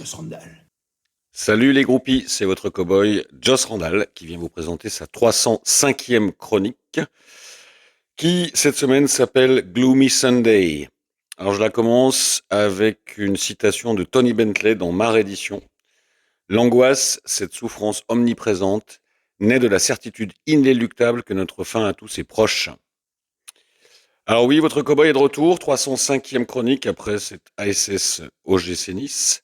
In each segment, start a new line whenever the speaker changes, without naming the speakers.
Joss Randall.
Salut les groupies, c'est votre cow-boy Joss Randall qui vient vous présenter sa 305e chronique qui cette semaine s'appelle Gloomy Sunday. Alors je la commence avec une citation de Tony Bentley dans Ma Reddition. L'angoisse, cette souffrance omniprésente, naît de la certitude inéluctable que notre fin à tous est proche. Alors oui, votre cow-boy est de retour, 305e chronique après cette ASS OGC Nice.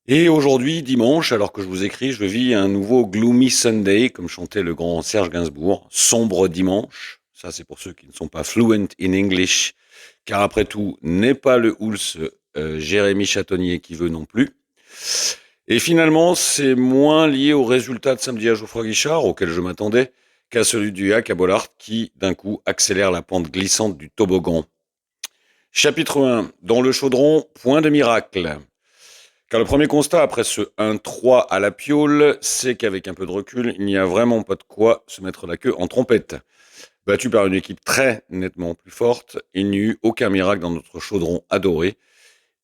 Et aujourd'hui, dimanche, alors que je vous écris, je vis un nouveau Gloomy Sunday, comme chantait le grand Serge Gainsbourg, sombre dimanche. Ça, c'est pour ceux qui ne sont pas fluent in English, car après tout, n'est pas le Houls Jérémy Chatonnier qui veut non plus. Et finalement, c'est moins lié au résultat de samedi à Geoffroy Guichard, auquel je m'attendais, qu'à celui du Hack à Bollard, qui, d'un coup, accélère la pente glissante du toboggan. Chapitre 1. Dans le chaudron, point de miracle. Car le premier constat après ce 1-3 à la piole, c'est qu'avec un peu de recul, il n'y a vraiment pas de quoi se mettre la queue en trompette. Battu par une équipe très nettement plus forte, il n'y eut aucun miracle dans notre chaudron adoré,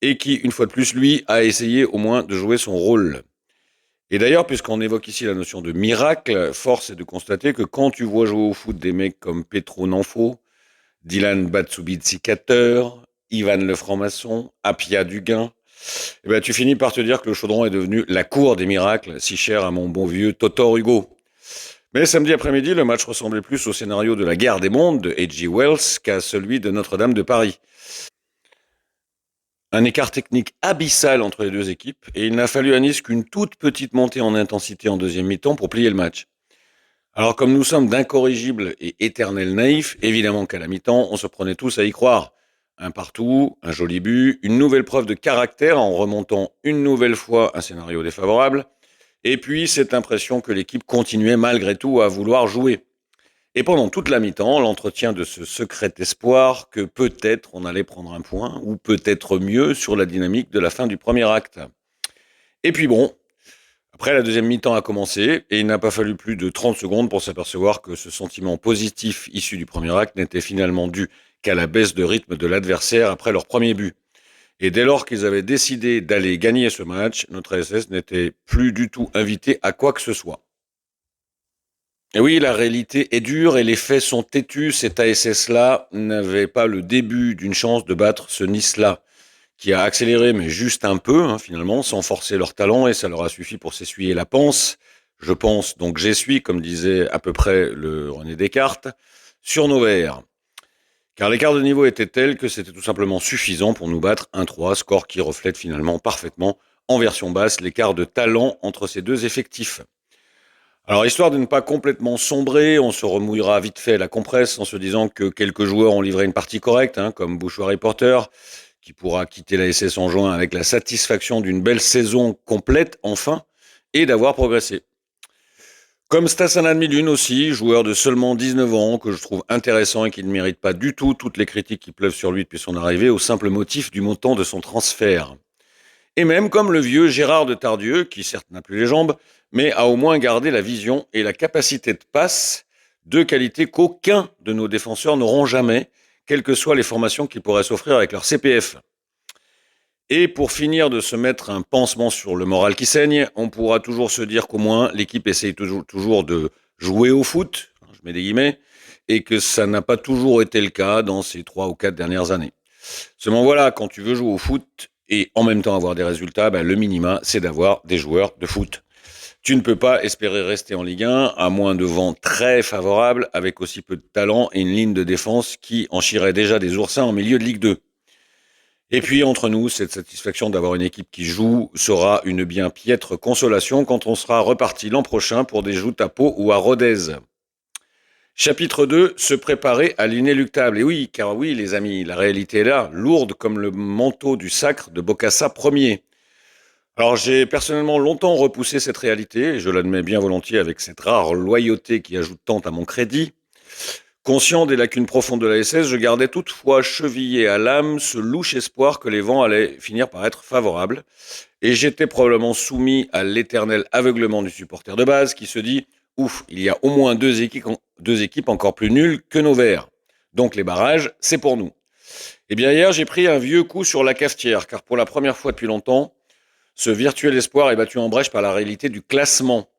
et qui, une fois de plus, lui, a essayé au moins de jouer son rôle. Et d'ailleurs, puisqu'on évoque ici la notion de miracle, force est de constater que quand tu vois jouer au foot des mecs comme Petro Nanfo, Dylan Batsubitsi-Cater, Ivan le franc-maçon, Apia Duguin, eh ben, tu finis par te dire que le chaudron est devenu la cour des miracles, si cher à mon bon vieux Totor Hugo. Mais samedi après-midi, le match ressemblait plus au scénario de la guerre des mondes de H.G. Wells qu'à celui de Notre-Dame de Paris. Un écart technique abyssal entre les deux équipes, et il n'a fallu à Nice qu'une toute petite montée en intensité en deuxième mi-temps pour plier le match. Alors comme nous sommes d'incorrigibles et éternels naïfs, évidemment qu'à la mi-temps, on se prenait tous à y croire. Un partout, un joli but, une nouvelle preuve de caractère en remontant une nouvelle fois un scénario défavorable, et puis cette impression que l'équipe continuait malgré tout à vouloir jouer. Et pendant toute la mi-temps, l'entretien de ce secret espoir que peut-être on allait prendre un point, ou peut-être mieux sur la dynamique de la fin du premier acte. Et puis bon, après la deuxième mi-temps a commencé, et il n'a pas fallu plus de 30 secondes pour s'apercevoir que ce sentiment positif issu du premier acte n'était finalement dû qu'à la baisse de rythme de l'adversaire après leur premier but. Et dès lors qu'ils avaient décidé d'aller gagner ce match, notre ASS n'était plus du tout invité à quoi que ce soit. Et oui, la réalité est dure et les faits sont têtus. Cet ASS-là n'avait pas le début d'une chance de battre ce Nice-là, qui a accéléré, mais juste un peu, finalement, sans forcer leur talent, et ça leur a suffi pour s'essuyer la panse. Je pense, donc j'essuie, comme disait à peu près le René Descartes, sur nos verres. Car l'écart de niveau était tel que c'était tout simplement suffisant pour nous battre 1-3, score qui reflète finalement parfaitement, en version basse, l'écart de talent entre ces deux effectifs. Alors, histoire de ne pas complètement sombrer, on se remouillera vite fait la compresse en se disant que quelques joueurs ont livré une partie correcte, comme Bouchoir et Porter, qui pourra quitter la SS en juin avec la satisfaction d'une belle saison complète, enfin, et d'avoir progressé. Comme Stassan Admilune aussi, joueur de seulement 19 ans, que je trouve intéressant et qui ne mérite pas du tout toutes les critiques qui pleuvent sur lui depuis son arrivée, au simple motif du montant de son transfert. Et même comme le vieux Gérard Depardieu, qui certes n'a plus les jambes, mais a au moins gardé la vision et la capacité de passe, deux qualités qu'aucun de nos défenseurs n'auront jamais, quelles que soient les formations qu'ils pourraient s'offrir avec leur CPF. Et pour finir de se mettre un pansement sur le moral qui saigne, on pourra toujours se dire qu'au moins l'équipe essaye toujours de jouer au foot, je mets des guillemets, et que ça n'a pas toujours été le cas dans ces 3 ou 4 dernières années. Seulement voilà, quand tu veux jouer au foot et en même temps avoir des résultats, le minima, c'est d'avoir des joueurs de foot. Tu ne peux pas espérer rester en Ligue 1 à moins de vent très favorable, avec aussi peu de talent et une ligne de défense qui en chierait déjà des oursins en milieu de Ligue 2. Et puis, entre nous, cette satisfaction d'avoir une équipe qui joue sera une bien piètre consolation quand on sera reparti l'an prochain pour des joutes à Pau ou à Rodez. Chapitre 2, se préparer à l'inéluctable. Et oui, car oui, les amis, la réalité est là, lourde comme le manteau du sacre de Bokassa Ier. Alors, j'ai personnellement longtemps repoussé cette réalité, et je l'admets bien volontiers avec cette rare loyauté qui ajoute tant à mon crédit. Conscient des lacunes profondes de la SS, je gardais toutefois chevillé à l'âme ce louche espoir que les vents allaient finir par être favorables. Et j'étais probablement soumis à l'éternel aveuglement du supporter de base qui se dit « Ouf, il y a au moins deux équipes encore plus nulles que nos Verts. Donc les barrages, c'est pour nous. » Eh bien hier, j'ai pris un vieux coup sur la cafetière, car pour la première fois depuis longtemps, ce virtuel espoir est battu en brèche par la réalité du classement.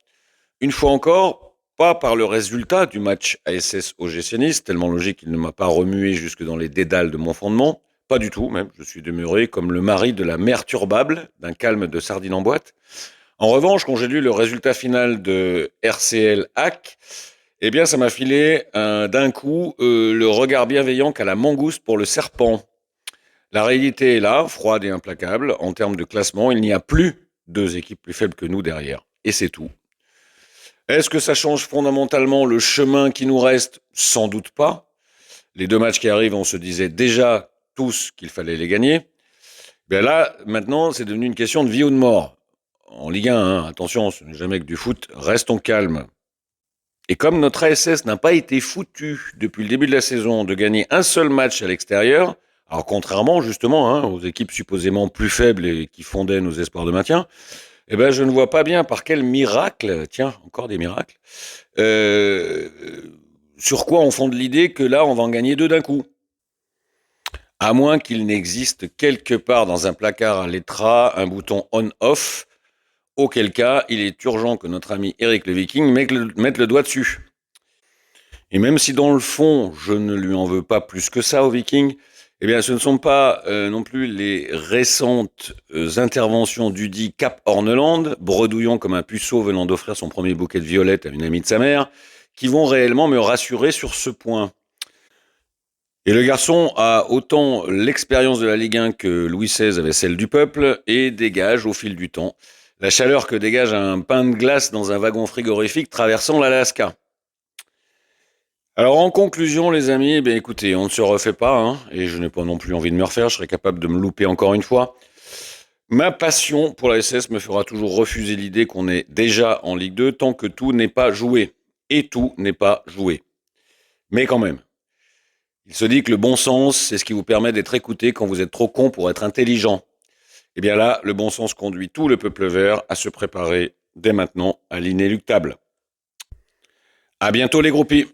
Une fois encore, pas par le résultat du match ASS OGC Nice, tellement logique qu'il ne m'a pas remué jusque dans les dédales de mon fondement. Pas du tout, même. Je suis demeuré comme le mari de la mère turbable, d'un calme de sardine en boîte. En revanche, quand j'ai lu le résultat final de RCL HAC, eh bien, ça m'a filé d'un coup le regard bienveillant qu'a la mangouste pour le serpent. La réalité est là, froide et implacable. En termes de classement, il n'y a plus deux équipes plus faibles que nous derrière. Et c'est tout. Est-ce que ça change fondamentalement le chemin qui nous reste? Sans doute pas. Les deux matchs qui arrivent, on se disait déjà tous qu'il fallait les gagner. Ben là, maintenant, c'est devenu une question de vie ou de mort. En Ligue 1, hein, attention, ce n'est jamais que du foot, restons calmes. Et comme notre ASS n'a pas été foutu depuis le début de la saison de gagner un seul match à l'extérieur, alors contrairement justement aux équipes supposément plus faibles et qui fondaient nos espoirs de maintien, eh ben je ne vois pas bien par quel miracle, tiens, encore des miracles, euh, sur quoi on fonde l'idée que là on va en gagner deux d'un coup. À moins qu'il n'existe quelque part dans un placard à l'ETRA un bouton on-off, auquel cas il est urgent que notre ami Eric le Viking mette le doigt dessus. Et même si dans le fond, je ne lui en veux pas plus que ça au Viking, eh bien ce ne sont pas non plus les récentes interventions d'Udi Cap Horneland, bredouillant comme un puceau venant d'offrir son premier bouquet de violettes à une amie de sa mère, qui vont réellement me rassurer sur ce point. Et le garçon a autant l'expérience de la Ligue 1 que Louis XVI avait celle du peuple et dégage au fil du temps la chaleur que dégage un pain de glace dans un wagon frigorifique traversant l'Alaska. Alors en conclusion les amis, eh bien, écoutez, on ne se refait pas, hein, et je n'ai pas non plus envie de me refaire, je serais capable de me louper encore une fois. Ma passion pour la SS me fera toujours refuser l'idée qu'on est déjà en Ligue 2 tant que tout n'est pas joué. Et tout n'est pas joué. Mais quand même, il se dit que le bon sens, c'est ce qui vous permet d'être écouté quand vous êtes trop con pour être intelligent. Et bien là, le bon sens conduit tout le peuple vert à se préparer dès maintenant à l'inéluctable. À bientôt les groupies.